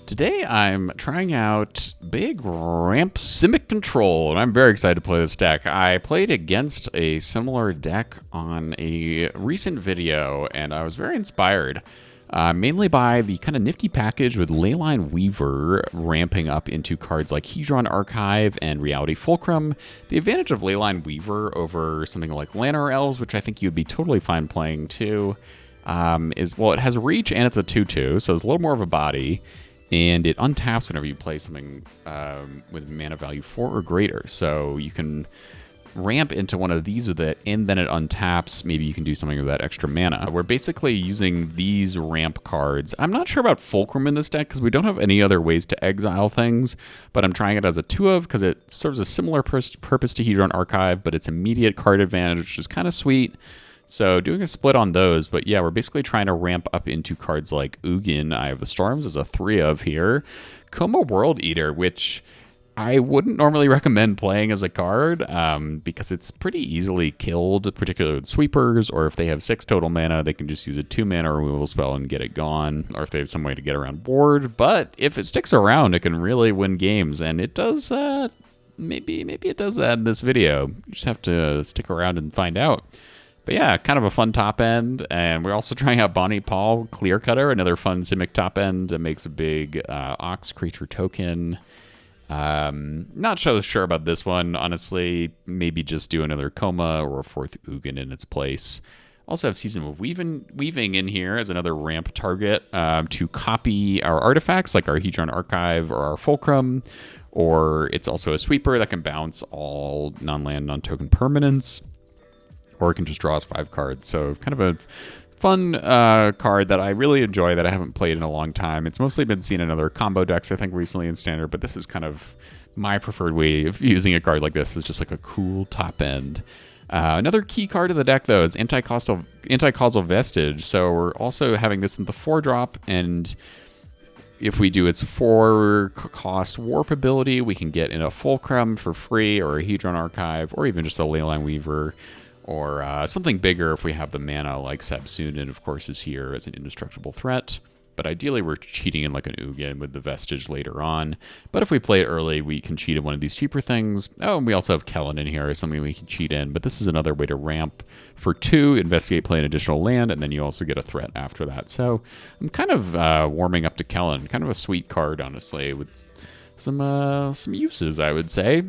Today I'm trying out big ramp Simic control, and I'm very excited to play this deck. I played against a similar deck on a recent video, and I was very inspired, mainly by the kind of nifty package with Leyline Weaver ramping up into cards like Hedron Archive and Reality Fulcrum. The advantage of Leyline Weaver over something like Llanowar Elves, which I think you'd be totally fine playing too, is, well, it has reach and it's a 2/2, so it's a little more of a body. And it untaps whenever you play something with mana value 4 or greater. So you can ramp into one of these with it, and then it untaps. Maybe you can do something with that extra mana. We're basically using these ramp cards. I'm not sure about Fulcrum in this deck because we don't have any other ways to exile things, but I'm trying it as a 2-of because it serves a similar purpose to Hedron Archive, but it's immediate card advantage, which is kind of sweet. So doing a split on those, but yeah, we're basically trying to ramp up into cards like Ugin, Eye of the Storms as a 3-of here. Coma World Eater, which I wouldn't normally recommend playing as a card because it's pretty easily killed, particularly with sweepers, or if they have 6 total mana, they can just use a 2-mana removal spell and get it gone, or if they have some way to get around board. But if it sticks around, it can really win games, and it does, maybe it does that in this video. You just have to stick around and find out. But yeah, kind of a fun top end, and we're also trying out Bonnie Paul Clear Cutter, another fun Simic top end that makes a big Ox creature token. Not so sure about this one, honestly. Maybe just do another Coma or a 4th Ugin in its place. Also have Season of Weaving in here as another ramp target to copy our artifacts, like our Hedron Archive or our Fulcrum, or it's also a sweeper that can bounce all non-land, non-token permanents. Or it can just draw us 5 cards. So kind of a fun card that I really enjoy that I haven't played in a long time. It's mostly been seen in other combo decks, I think, recently in Standard, but this is kind of my preferred way of using a card like this. It's just like a cool top end. Another key card of the deck, though, is Anti-Causal Vestige. So we're also having this in the 4-drop, and if we do its 4-cost warp ability, we can get in a Fulcrum for free, or a Hedron Archive, or even just a Leyline Weaver, or something bigger if we have the mana, like Sabsunin, of course, is here as an indestructible threat. But ideally, we're cheating in like an Ugin with the Vestige later on. But if we play it early, we can cheat in one of these cheaper things. Oh, and we also have Kellen in here as something we can cheat in. But this is another way to ramp for 2, investigate, play an additional land, and then you also get a threat after that. So I'm kind of warming up to Kellen. Kind of a sweet card, honestly, with some uses, I would say.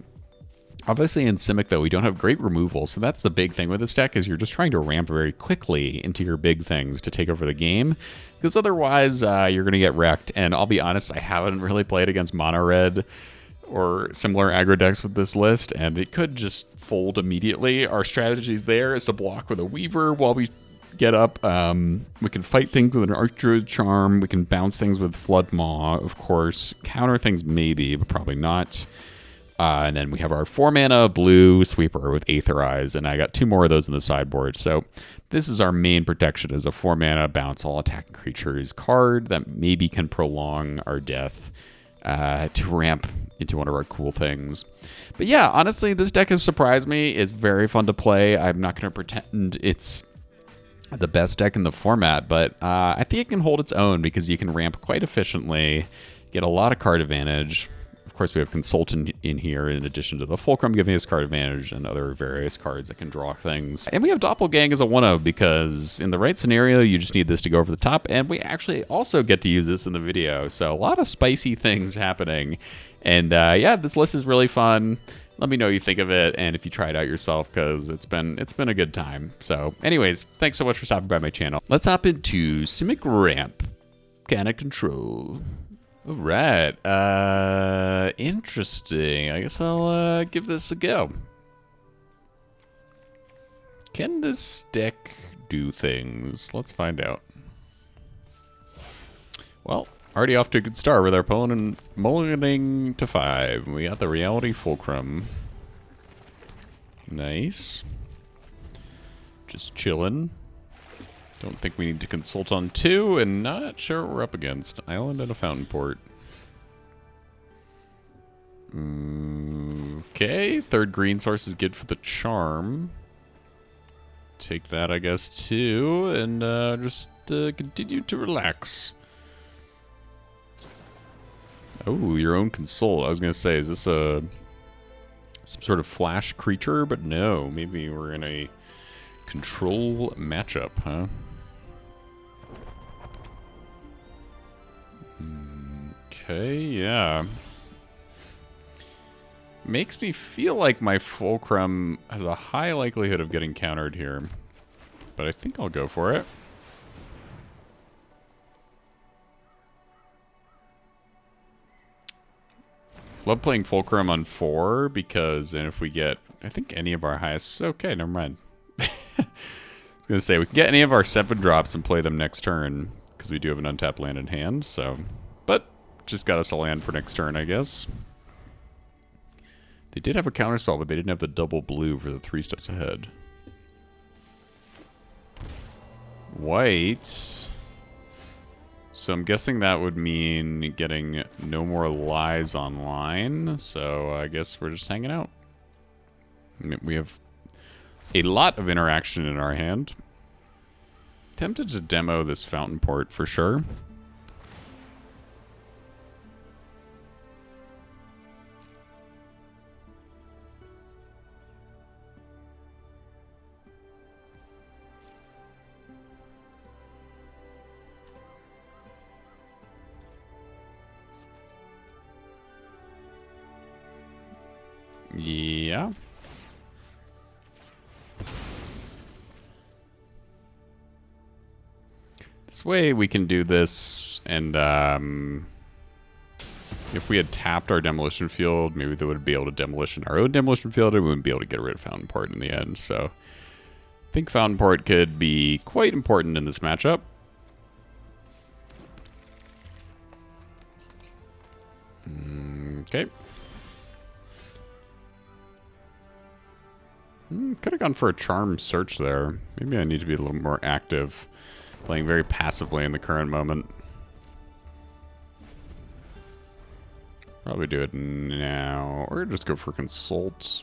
Obviously in Simic, though, we don't have great removal, so that's the big thing with this deck, is you're just trying to ramp very quickly into your big things to take over the game, because otherwise you're going to get wrecked. And I'll be honest, I haven't really played against Mono Red or similar aggro decks with this list, and it could just fold immediately. Our strategies there is to block with a Weaver while we get up. We can fight things with an Archdruid Charm, we can bounce things with Flood Maw, of course, counter things maybe, but probably not. And then we have our 4-mana blue sweeper with Aether Eyes, and I got 2 more of those in the sideboard. So this is our main protection, as a 4-mana bounce all attacking creatures card that maybe can prolong our death to ramp into one of our cool things. But yeah, honestly, this deck has surprised me. It's very fun to play. I'm not going to pretend it's the best deck in the format, but I think it can hold its own because you can ramp quite efficiently, get a lot of card advantage. Of course, we have Consultant in here in addition to the Fulcrum giving us card advantage and other various cards that can draw things. And we have Doppelgang as a 1-of because in the right scenario, you just need this to go over the top. And we actually also get to use this in the video. So a lot of spicy things happening. And yeah, this list is really fun. Let me know what you think of it and if you try it out yourself, because it's been a good time. So anyways, thanks so much for stopping by my channel. Let's hop into Simic Ramp. Kind of control. All right, interesting. I guess I'll give this a go. Can this deck do things? Let's find out. Well, already off to a good start with our opponent mulliganing to 5. We got the Reality Fulcrum. Nice. Just chilling. Don't think we need to consult on 2, and not sure what we're up against. Island and a Fountain Port. Okay, 3rd green source is good for the charm. Take that, I guess, too, and just continue to relax. Oh, your own console. I was gonna say, is this some sort of flash creature? But no, maybe we're in a control matchup, huh? Okay, yeah. Makes me feel like my Fulcrum has a high likelihood of getting countered here. But I think I'll go for it. Love playing Fulcrum on 4 because then if we get, I think any of our highest, okay, never mind. I was going to say, we can get any of our 7 drops and play them next turn because we do have an untapped land in hand, so. But just got us a land for next turn, I guess. They did have a counterspell, but they didn't have the double blue for the 3 steps ahead. White. So I'm guessing that would mean getting no more lies online. So I guess we're just hanging out. We have a lot of interaction in our hand. Tempted to demo this fountain port for sure. Yeah. This way we can do this, and if we had tapped our demolition field, maybe they would be able to demolition our own demolition field, and we wouldn't be able to get rid of Fountain Port in the end. So I think Fountain Port could be quite important in this matchup. Okay. Could have gone for a charm search there. Maybe I need to be a little more active, playing very passively in the current moment. Probably do it now, or just go for consults.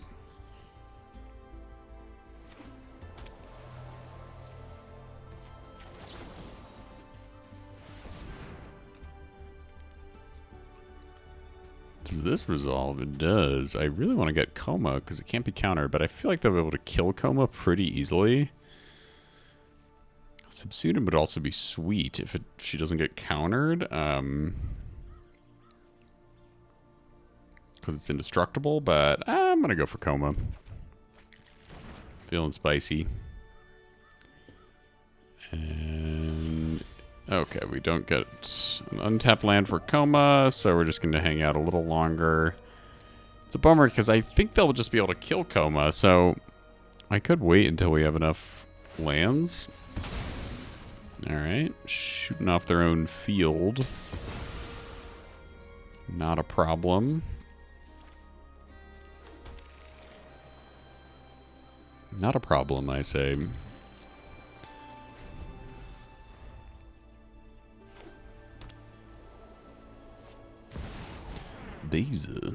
Does this resolve? It does. I really want to get Coma because it can't be countered, but I feel like they'll be able to kill Coma pretty easily. Subsumed would also be sweet if she doesn't get countered. Because it's indestructible, but I'm going to go for Coma. Feeling spicy. And okay, we don't get an untapped land for Coma, so we're just going to hang out a little longer. It's a bummer because I think they'll just be able to kill Coma, so I could wait until we have enough lands. Alright, shooting off their own field. Not a problem. Not a problem, I say. These. I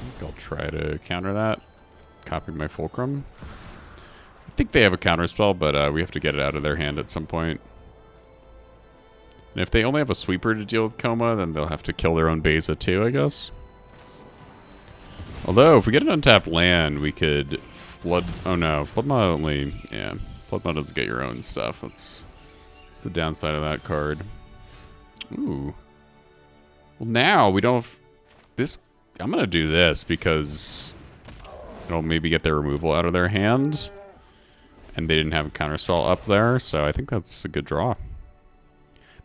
think I'll try to counter that. Copy my Fulcrum. I think they have a counter spell, but we have to get it out of their hand at some point. And if they only have a sweeper to deal with Coma, then they'll have to kill their own Beza too, I guess. Although, if we get an untapped land, we could flood... Oh no, flood mod only... Yeah, flood mod doesn't get your own stuff. That's the downside of that card. Ooh. Well, now we don't have... This... I'm going to do this because it'll maybe get their removal out of their hand. And they didn't have a counterspell up there, so I think that's a good draw.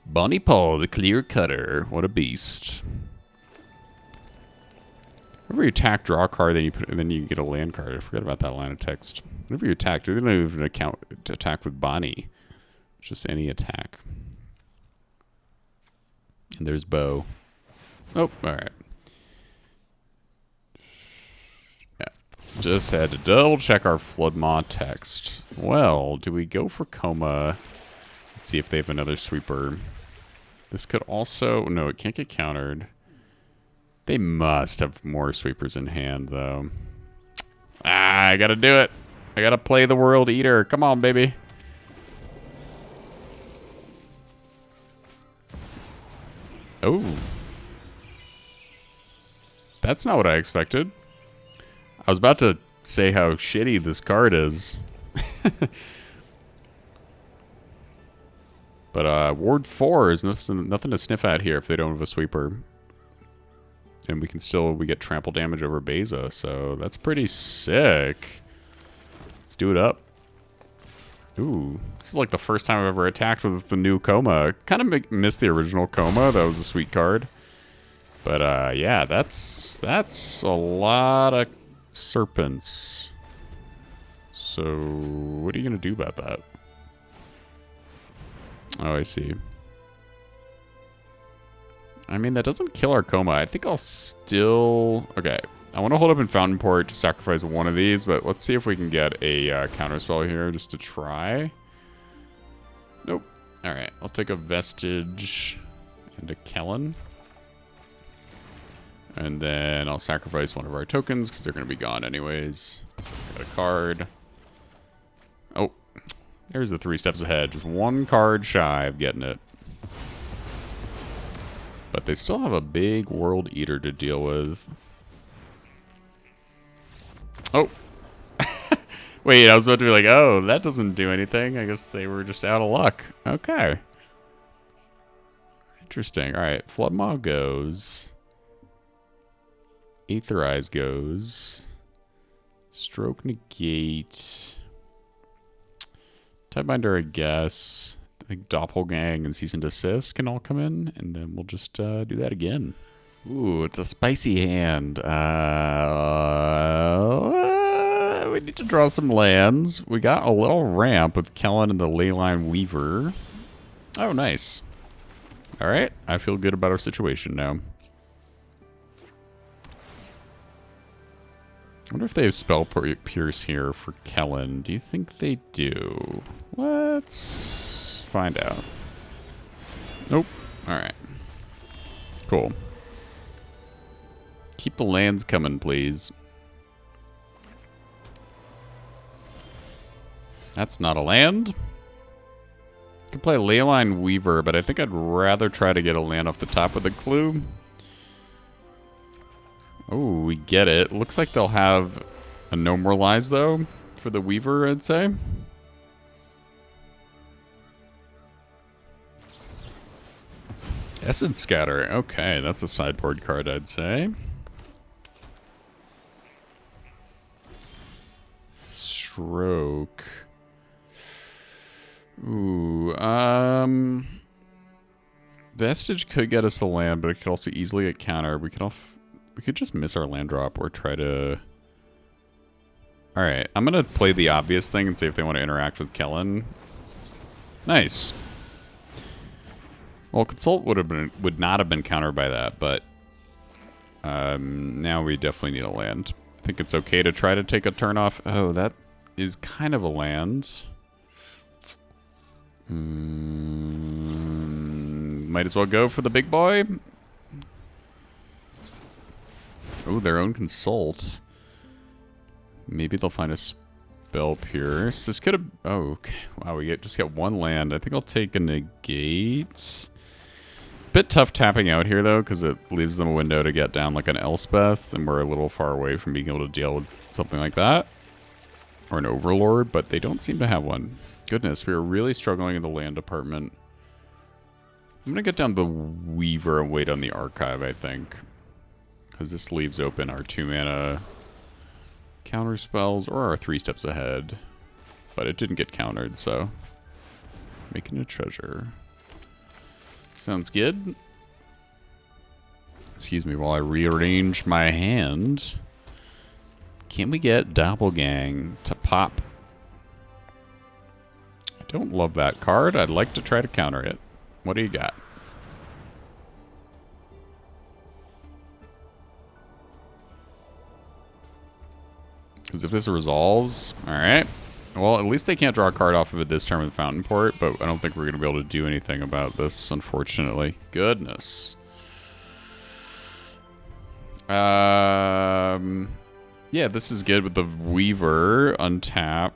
Bonnie Paul, the clear cutter. What a beast. Whenever you attack, draw a card, then you put, and then you get a land card. I forgot about that line of text. Whenever you attack, they don't even attack with Bonnie. It's just any attack. And there's Bo. Oh, alright. Yeah. Just had to double check our Flood Maw text. Well, do we go for Coma? Let's see if they have another sweeper. This could also... No, it can't get countered. They must have more sweepers in hand, though. Ah, I gotta do it. I gotta play the World Eater. Come on, baby. Oh. That's not what I expected. I was about to say how shitty this card is. But Ward 4 is nothing to sniff at here if they don't have a sweeper. And we get trample damage over Beza, so that's pretty sick. Let's do it up. Ooh, this is like the first time I've ever attacked with the new Coma. Kind of missed the original Coma. That was a sweet card. But yeah, that's a lot of serpents. So what are you gonna do about that? Oh, I see. I mean, that doesn't kill our Coma. I think I'll still... Okay, I want to hold up in Fountain Port to sacrifice one of these, but let's see if we can get a counterspell here just to try. Nope. Alright, I'll take a Vestige and a Kellen. And then I'll sacrifice one of our tokens because they're going to be gone anyways. Got a card. Oh, there's the 3 steps ahead. Just one card shy of getting it. But they still have a big World Eater to deal with. Oh. Wait, I was about to be like, oh, that doesn't do anything. I guess they were just out of luck. Okay. Interesting. All right, Floodmaw goes. Aetherize goes. Stroke negate. Tidebinder, I guess. I think Doppelgang and Cease and Desist can all come in, and then we'll just do that again. Ooh, it's a spicy hand. We need to draw some lands. We got a little ramp with Kellen and the Leyline Weaver. Oh, nice. All right, I feel good about our situation now. I wonder if they have Spell Pierce here for Kellen. Do you think they do? Let's find out. Nope. Alright. Cool. Keep the lands coming, please. That's not a land. I could play Leyline Weaver, but I think I'd rather try to get a land off the top with a clue. Oh, we get it. Looks like they'll have a No More Lies, though, for the Weaver, I'd say. Essence Scatter. Okay, that's a sideboard card, I'd say. Stroke. Ooh, Vestige could get us the land, but it could also easily get countered. We could just miss our land drop or try to... Alright, I'm going to play the obvious thing and see if they want to interact with Kellen. Nice. Well, Consult would not have been countered by that, but now we definitely need a land. I think it's okay to try to take a turn off. Oh, that is kind of a land. Might as well go for the big boy. Oh, their own Consult. Maybe they'll find a Spell Pierce. This could have... Oh, okay. Wow, we just got one land. I think I'll take a negate. Bit tough tapping out here, though, because it leaves them a window to get down like an Elspeth, and we're a little far away from being able to deal with something like that. Or an Overlord, but they don't seem to have one. Goodness, we are really struggling in the land department. I'm going to get down to the Weaver and wait on the Archive, I think. Because this leaves open our 2-mana counter spells or our 3 steps ahead. But it didn't get countered, so... Making a treasure. Sounds good. Excuse me while I rearrange my hand. Can we get Doppelgang to pop? I don't love that card. I'd like to try to counter it. What do you got? Because if this resolves... Alright. Well, at least they can't draw a card off of it this turn with Fountain Port, but I don't think we're going to be able to do anything about this, unfortunately. Goodness. Yeah, this is good with the Weaver. Untap.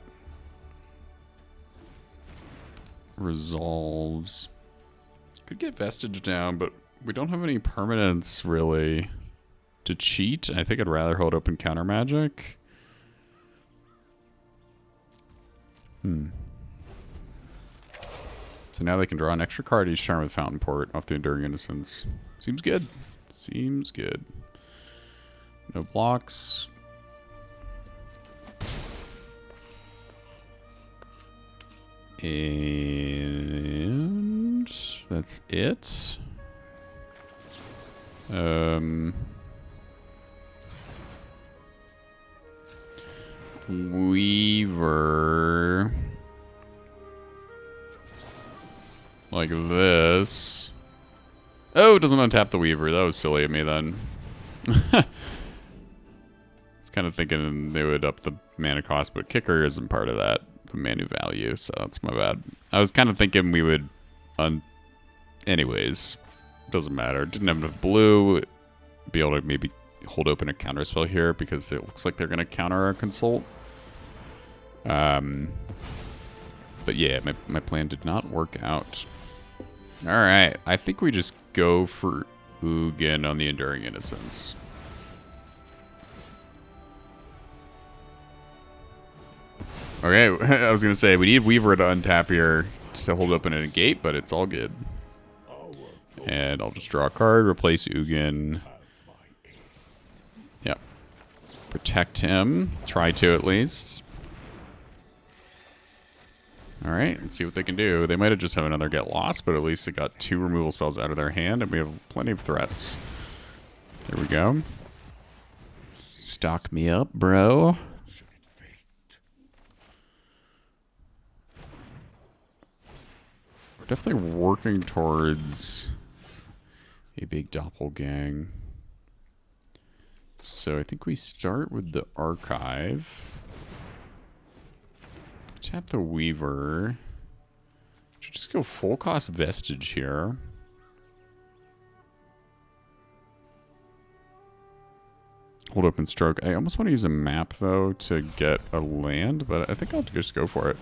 Resolves. Could get Vestige down, but We don't have any permanents, really, to cheat. I think I'd rather hold open counter magic. So now they can draw an extra card each turn with Fountain Port off the Enduring Innocence. Seems good. Seems good. No blocks. And that's it. Weaver. Like this. Oh, it doesn't untap the Weaver. That was silly of me then. I was kind of thinking they would up the mana cost, but Kicker isn't part of that. The mana value, so that's my bad. I was kind of thinking we would... Anyways, doesn't matter. Didn't have enough blue. Be able to maybe hold open a counter spell here because it looks like they're going to counter our Consult. But yeah, my plan did not work out. Alright, I think we just go for Ugin on the Enduring Innocence. Okay, I was going to say, we need Weaver to untap here to hold open a gate, but it's all good. And I'll just draw a card, replace Ugin. Yep. Protect him. Try to, at least. Alright, let's see what they can do. They might have just have another Get Lost, but at least they got 2 removal spells out of their hand, and we have plenty of threats. There we go. Stock me up, bro. We're definitely working towards a big doppelgang. So I think we start with the Archive. Tap the Weaver. Should just go full cost Vestige here. Hold open Stroke. I almost want to use a map though to get a land, but I think I'll just go for it.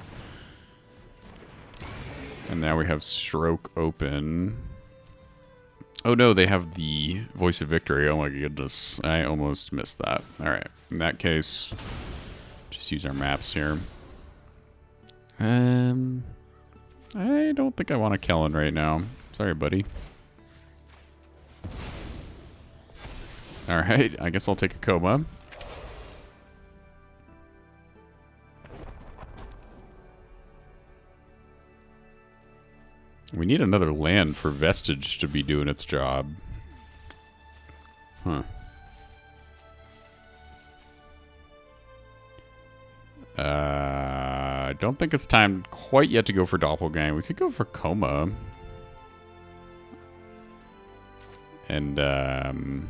And now we have Stroke open. Oh no, they have the Voice of Victory. Oh my goodness. I almost missed that. Alright. In that case, just use our maps here. I don't think I want a Kellen right now. Sorry, buddy. Alright, I guess I'll take a Coma. We need another land for Vestige to be doing its job. Huh. I don't think it's time quite yet to go for Doppelgang. We could go for Coma. And, I'm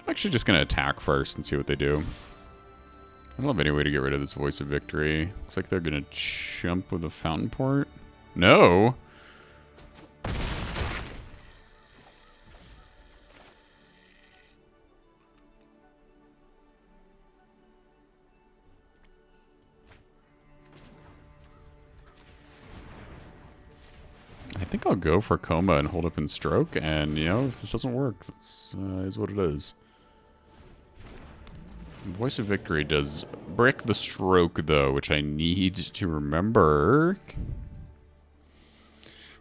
actually just going to attack first and see what they do. I don't have any way to get rid of this Voice of Victory. Looks like they're going to jump with a Fountain Port. No! I think I'll go for Coma and hold up in Stroke, and, you know, if this doesn't work, that's is what it is. Voice of Victory does brick the Stroke, though, which I need to remember.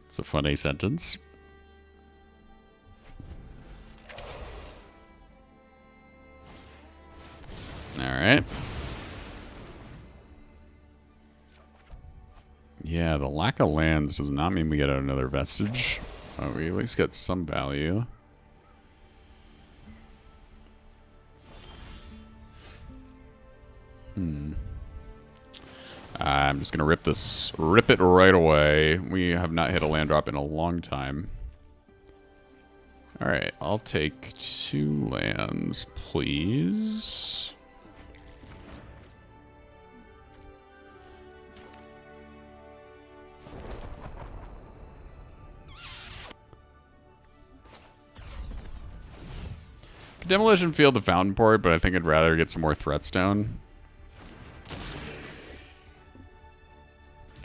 It's a funny sentence. Alright. Yeah, the lack of lands does not mean we get another Vestige. Oh, we at least get some value. I'm just gonna rip it right away. We have not hit a land drop in a long time. Alright, I'll take 2 lands, please. Demolition Field the Fountain Port, but I think I'd rather get some more Threatstone.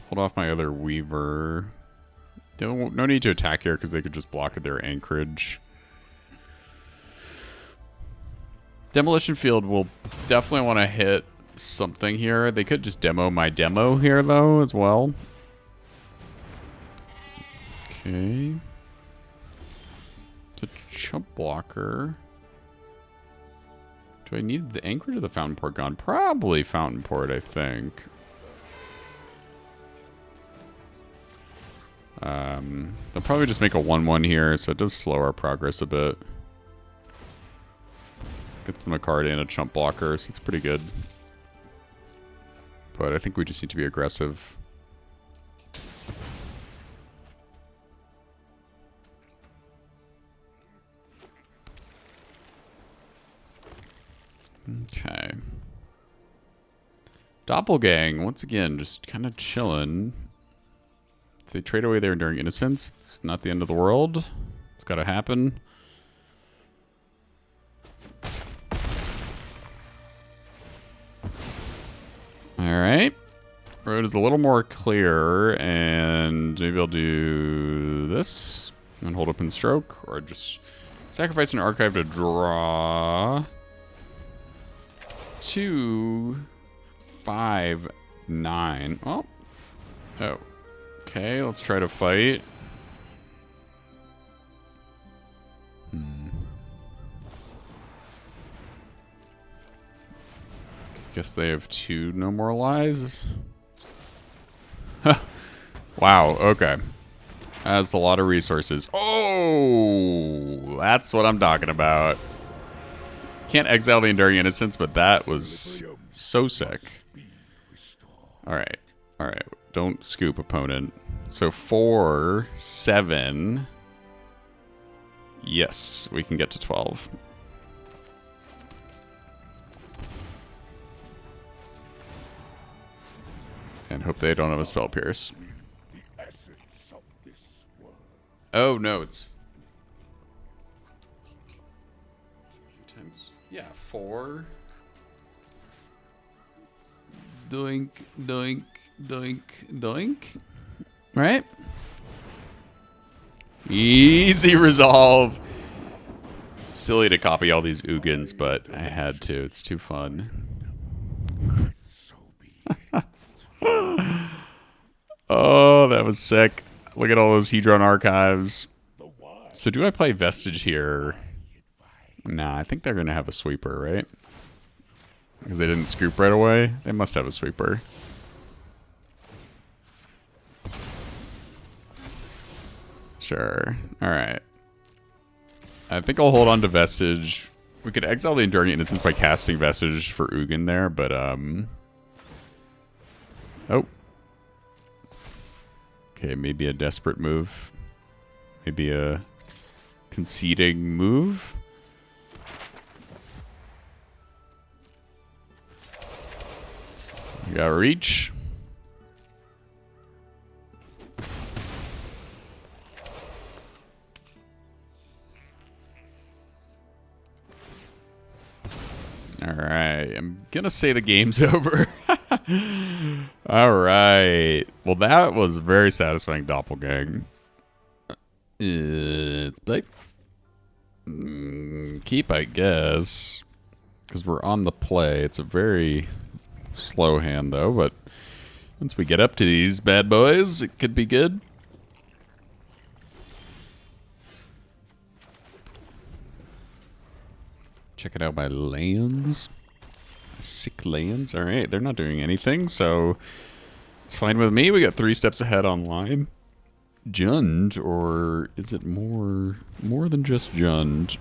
Hold off my other Weaver. No need to attack here because they could just block at their anchorage. Demolition Field will definitely want to hit something here. They could just demo my demo here, though, as well. Okay. It's a chump blocker. Do I need the anchorage or the fountain port gone? Probably fountain port, I think. They'll probably just make a 1-1 here, so it does slow our progress a bit. Gets them a card and a chump blocker, so it's pretty good. But I think we just need to be aggressive. Okay. Doppelgang, once again, just kind of chilling. If they trade away their Enduring Innocence, it's not the end of the world. It's got to happen. Alright. Road is a little more clear, and maybe I'll do this and hold open stroke, or just sacrifice an archive to draw 2, 5, 9. Oh. Oh. Okay, let's try to fight. Guess they have 2 no more lies. Wow, okay. That's a lot of resources. Oh, that's what I'm talking about. Can't exile the Enduring Innocence, but that was so sick. Alright, alright. Don't scoop, opponent. So 4, 7. Yes, we can get to 12. And hope they don't have a Spell Pierce. Oh, no, it's... times... yeah, 4. Doink, doink, doink, doink. Right? Easy resolve. Silly to copy all these Ugins, but I had to. It's too fun. Oh, that was sick. Look at all those Hedron archives. So do I play Vestige here? Nah, I think they're going to have a sweeper, right? Because they didn't scoop right away. They must have a sweeper. Sure. Alright. I think I'll hold on to Vestige. We could exile the Enduring Innocence by casting Vestige for Ugin there, but, oh. Okay, maybe a desperate move. Maybe a conceding move. We got reach. Alright, I'm gonna say the game's over. Alright. Well, that was very satisfying doppelgang. It's big. Keep, I guess. Because we're on the play. It's a very slow hand, though, but once we get up to these bad boys, it could be good. Checking out my lands. Sick lands. Alright, they're not doing anything, so it's fine with me. We got 3 steps ahead online. Jund, or is it more than just Jund?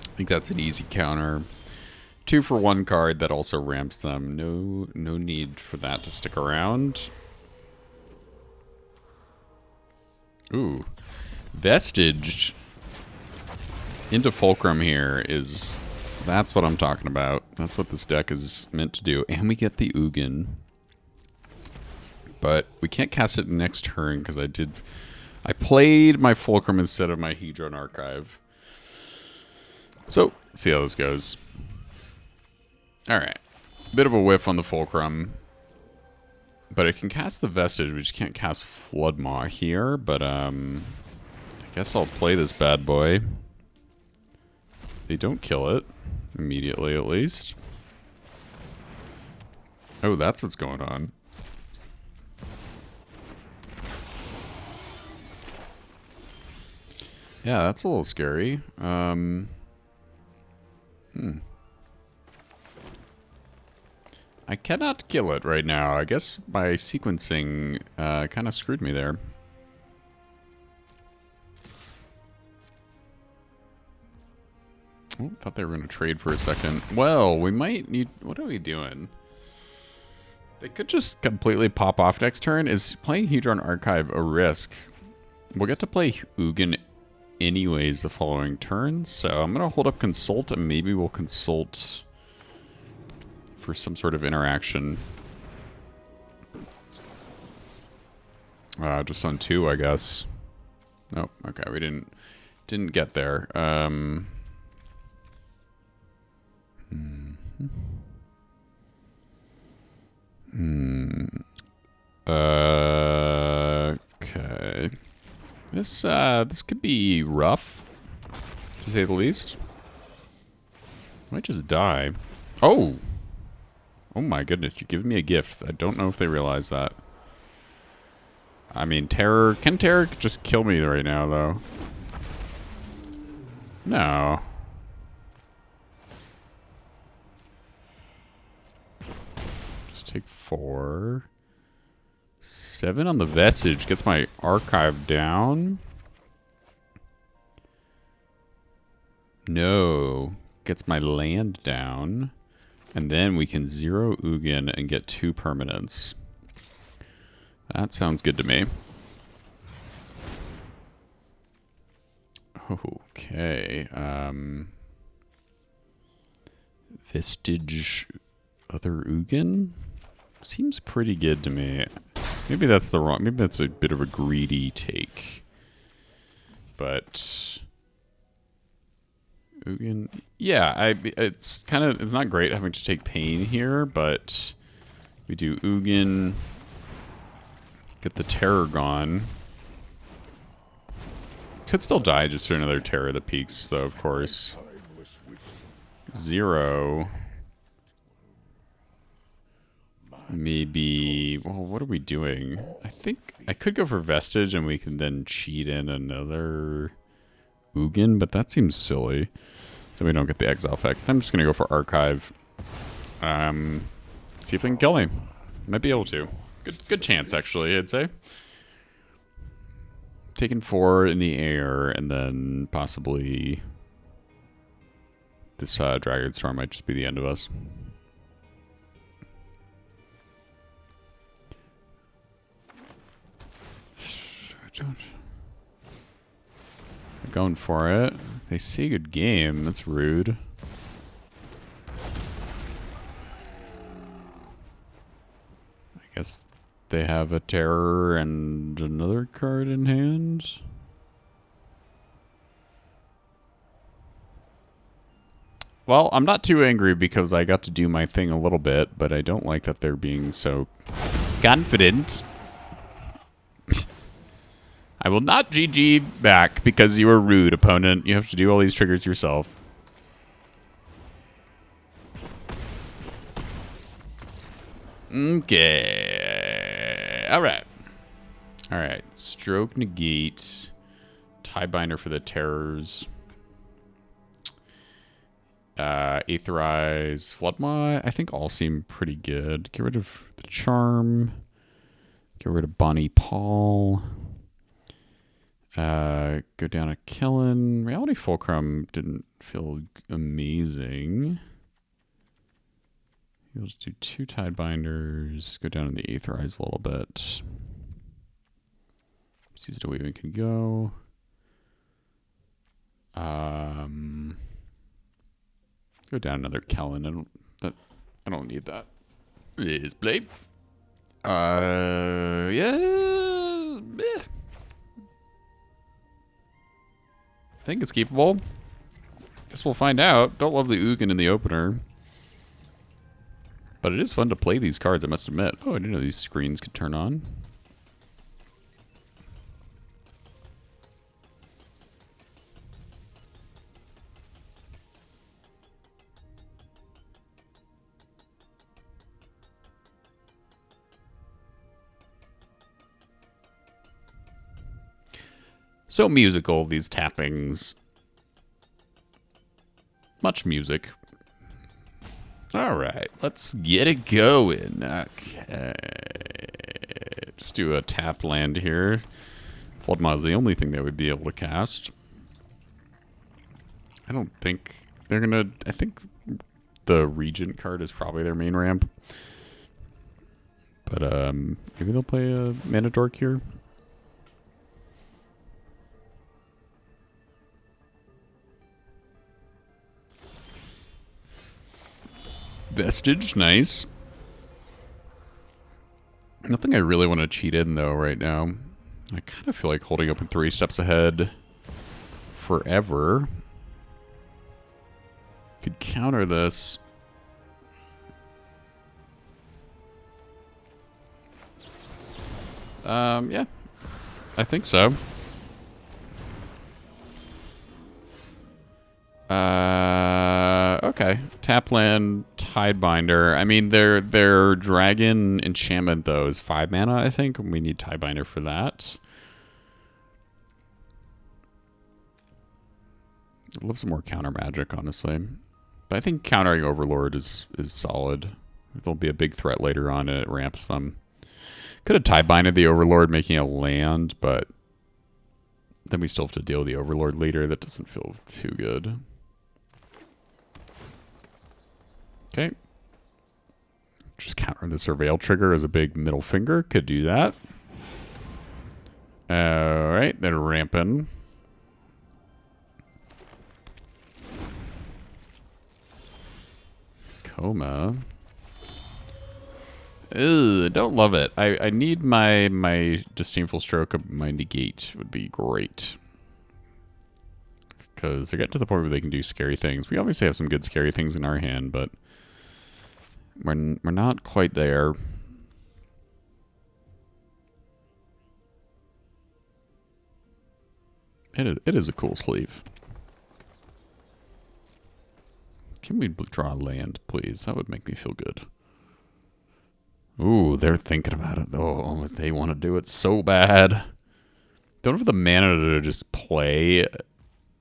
I think that's an easy counter. 2 for 1 card that also ramps them. No need for that to stick around. Ooh. Vestige into Fulcrum here is... that's what I'm talking about. That's what this deck is meant to do. And we get the Ugin. But we can't cast it next turn because I played my Fulcrum instead of my Hedron Archive. So, let's see how this goes. Alright. Bit of a whiff on the Fulcrum. But it can cast the Vestige. We just can't cast Floodmaw here. But I guess I'll play this bad boy. They don't kill it immediately, at least. Oh, that's what's going on. Yeah, that's a little scary. I cannot kill it right now. I guess my sequencing kind of screwed me there. Oh, thought they were going to trade for a second. Well, we might need... What are we doing? They could just completely pop off next turn. Is playing Hedron Archive a risk? We'll get to play Ugin anyways the following turn, so I'm going to hold up Consult, and maybe we'll Consult for some sort of interaction. Just on 2, I guess. Nope, okay, we didn't get there. Okay. This could be rough, to say the least. Might just die. Oh! Oh my goodness, you're giving me a gift. I don't know if they realize that. I mean, Terror... Can Terror just kill me right now, though? No. Just take 4. 7 on the Vestige. Gets my Archive down. No. Gets my land down. And then we can 0 Ugin and get 2 permanents. That sounds good to me. Okay. Vestige other Ugin? Seems pretty good to me. Maybe that's the wrong... Maybe that's a bit of a greedy take. But... Ugin... Yeah, it's kind of... It's not great having to take pain here, but... We do Ugin... Get the Terror gone. Could still die just for another Terror that peaks, though, of course. 0... Maybe... Well, what are we doing? I think I could go for Vestige and we can then cheat in another Ugin, but that seems silly. So we don't get the exile effect. I'm just going to go for Archive. See if they can kill me. Might be able to. Good chance, actually, I'd say. Taking 4 in the air, and then possibly... This Dragon Storm might just be the end of us. They're going for it. They say good game. That's rude. I guess they have a Terror and another card in hand. Well, I'm not too angry because I got to do my thing a little bit, but I don't like that they're being so confident. I will not GG back because you are rude, opponent. You have to do all these triggers yourself. Okay. Alright. Alright. Stroke, negate. Tiebinder for the Terrors. Aetherize, Floodmaw. I think all seem pretty good. Get rid of the Charm. Get rid of Bonnie Paul. Go down a Killen. Reality Fulcrum didn't feel amazing. You'll just do 2 Tidebinders. Go down in the Aetherize a little bit. Seized Away we can go. Go down another Kellen. I don't need that. Is play. Yeah. Meh. I think it's keepable. Guess we'll find out. Don't love the Ugin in the opener. But it is fun to play these cards, I must admit. Oh, I didn't know these screens could turn on. So musical, these tappings. Much music. All right, let's get it going. Okay. Just do a tap land here. Floodmaw is the only thing that would be able to cast. I don't think they're going to... I think the Regent card is probably their main ramp. But maybe they'll play a Mana Dork here. Vestige, nice. Nothing I really want to cheat in, though, right now. I kind of feel like holding up in 3 steps ahead forever. Could counter this. Yeah. I think so. Okay. Tapland, Tidebinder. I mean, their dragon enchantment, though, is 5 mana, I think. We need Tidebinder for that. I'd love some more counter magic, honestly. But I think countering Overlord is solid. There'll be a big threat later on, and it ramps them. Could have Tidebinded the Overlord, making a land, but then we still have to deal with the Overlord later. That doesn't feel too good. Okay. Just countering the Surveil trigger as a big middle finger. Could do that. Alright, they're ramping. Coma. Ugh, don't love it. I need my Disdainful Stroke of my negate would be great. Because they're getting to the point where they can do scary things. We obviously have some good scary things in our hand, but we're not quite there. It is a cool sleeve. Can we draw land, please? That would make me feel good. Ooh, they're thinking about it. Oh, they want to do it so bad. Don't have the mana to just play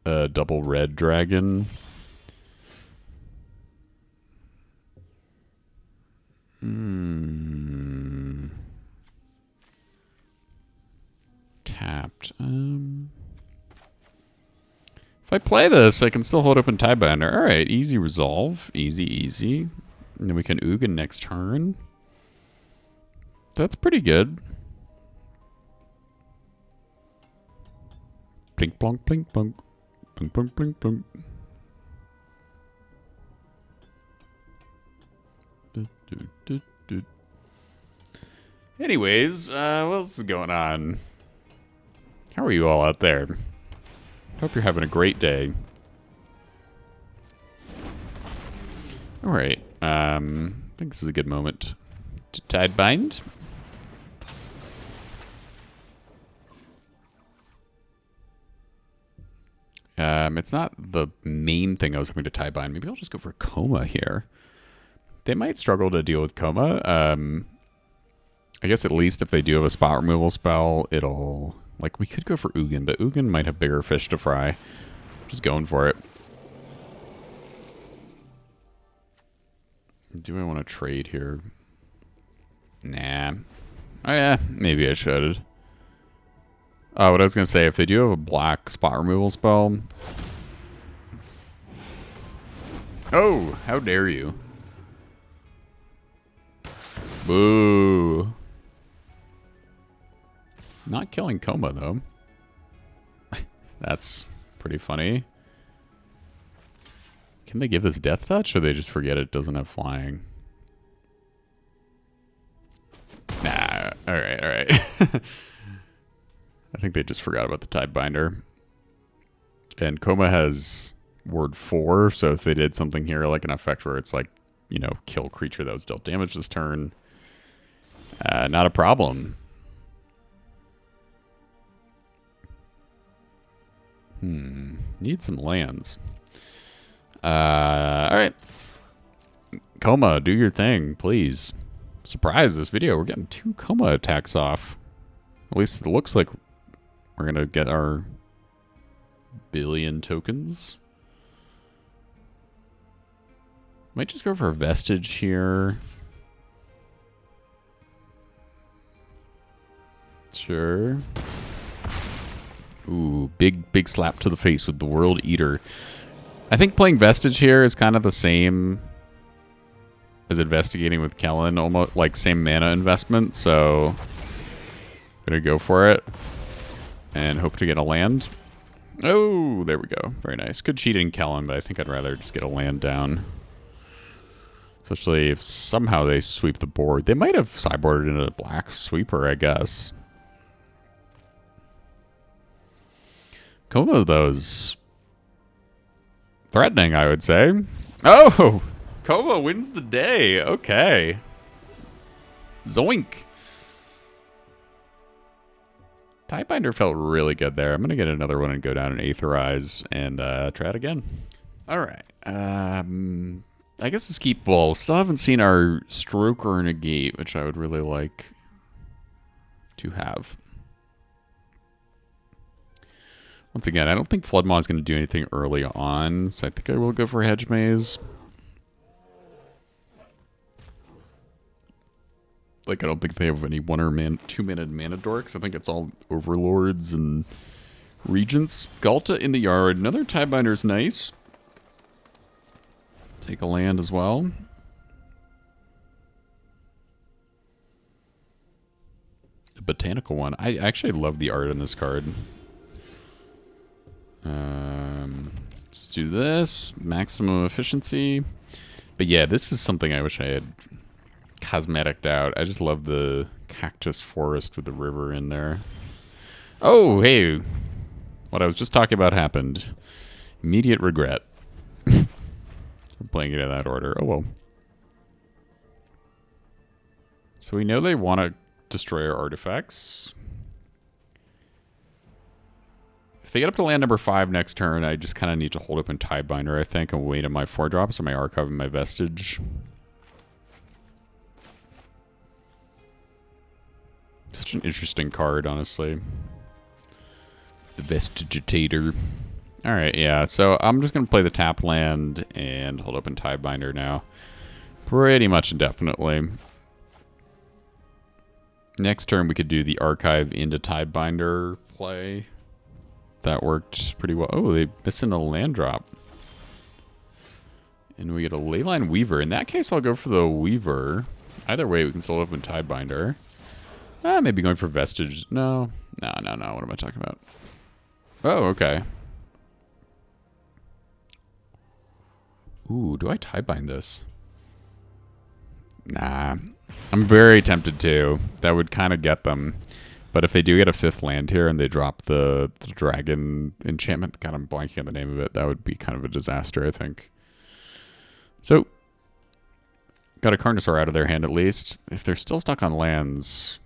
a double red dragon. Tapped. If I play this, I can still hold open Tidebinder. Alright, easy resolve. Easy. And then we can Ugin next turn. That's pretty good. Plink plonk, plink plonk. Plink plonk, plink plonk. Anyways, what else is going on? How are you all out there? Hope you're having a great day. Alright, I think this is a good moment to Tidebind. It's not the main thing I was hoping to Tidebind. Maybe I'll just go for Coma here. They might struggle to deal with Coma. I guess at least if they do have a spot removal spell, it'll... Like, we could go for Ugin, but Ugin might have bigger fish to fry. Just going for it. Do I want to trade here? Nah. Oh yeah, maybe I should. Oh, what I was going to say, if they do have a black spot removal spell... Oh, how dare you. Boo. Not killing Coma, though. That's pretty funny. Can they give this Death Touch, or they just forget it doesn't have flying? Nah, alright. I think they just forgot about the Tidebinder. And Coma has word 4, so if they did something here, like an effect where it's like you know, kill creature that was dealt damage this turn. Not a problem. Need some lands. Alright. Coma, do your thing, please. Surprise this video. We're getting 2 Coma attacks off. At least it looks like we're going to get our billion tokens. Might just go for a Vestige here. Sure. Ooh, big slap to the face with the World Eater. I think playing Vestige here is kind of the same as investigating with Kellen, almost like same mana investment, so gonna go for it and hope to get a land. Oh, there we go. Very nice. Good cheating Kellen, but I think I'd rather just get a land down. Especially if somehow they sweep the board. They might have sideboarded into a black sweeper, I guess. Coma, though, is threatening, I would say. Oh! Coma wins the day. Okay. Zoink. Tidebinder felt really good there. I'm going to get another one and go down and Aetherize and try it again. All right. I guess it's keepable. Still haven't seen our Stroke or Negate, which I would really like to have. Once again, I don't think Floodmaw is going to do anything early on, so I think I will go for Hedge Maze. Like, I don't think they have any 1 or 2-minute mana dorks. I think it's all Overlords and Regents. Galta in the yard. Another Tidebinder is nice. Take a land as well. A botanical one. I actually love the art in this card. Let's do this. Maximum efficiency. But yeah, this is something I wish I had cosmeticed out. I just love the cactus forest with the river in there. Oh, hey. What I was just talking about happened. Immediate regret. I'm playing it in that order. Oh, well. So we know they want to destroy our artifacts. If they get up to land number 5 next turn, I just kind of need to hold up in Tidebinder, I think, and wait on my 4 drops and my Archive and my Vestige. Such an interesting card, honestly. The Vestigitator. Alright, yeah, so I'm just going to play the tap land and hold up in Tidebinder now. Pretty much indefinitely. Next turn we could do the Archive into Tidebinder play. That worked pretty well. Oh, they missing a land drop. And we get a Leyline Weaver. In that case, I'll go for the Weaver. Either way, we can still open Tidebinder. Maybe going for Vestige. No. No. What am I talking about? Oh, okay. Ooh, do I Tidebind this? Nah. I'm very tempted to. That would kind of get them. But if they do get a 5th land here and they drop the dragon enchantment, God, I'm blanking on the name of it, that would be kind of a disaster, I think. So, got a Carnosaur out of their hand at least. If they're still stuck on lands,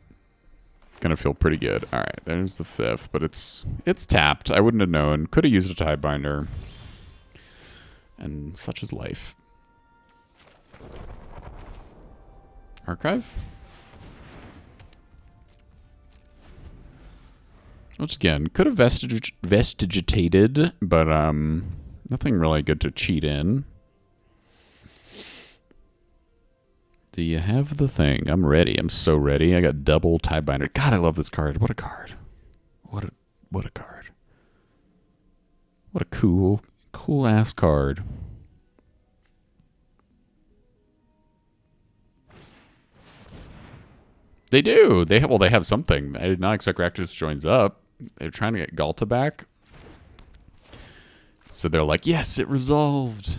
gonna feel pretty good. All right, there's the 5th, but it's tapped. I wouldn't have known. Could have used a Tidebinder. And such is life. Archive? Once again, could have vestigitated, but nothing really good to cheat in. Do you have the thing? I'm ready. I'm so ready. I got double Tidebinder. God, I love this card. What a card. What a card. What a cool ass card. They do. They have something. I did not expect Rakdos joins up. They're trying to get Galta back. So they're like, yes, it resolved.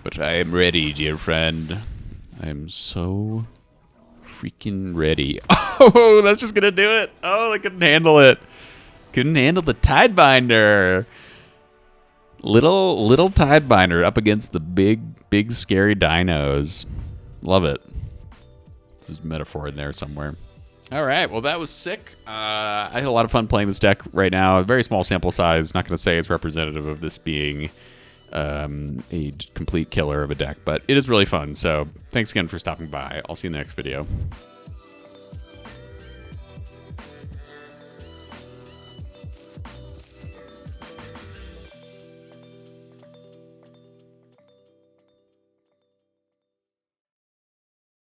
But I am ready, dear friend. I am so freaking ready. Oh, that's just gonna do it. Oh, I couldn't handle it. Couldn't handle the Tidebinder. Little Tidebinder up against the big big scary dinos. Love it. This is a metaphor in there somewhere. All right, well, that was sick. I had a lot of fun playing this deck right now. A very small sample size. Not going to say it's representative of this being a complete killer of a deck, but it is really fun. So thanks again for stopping by. I'll see you in the next video.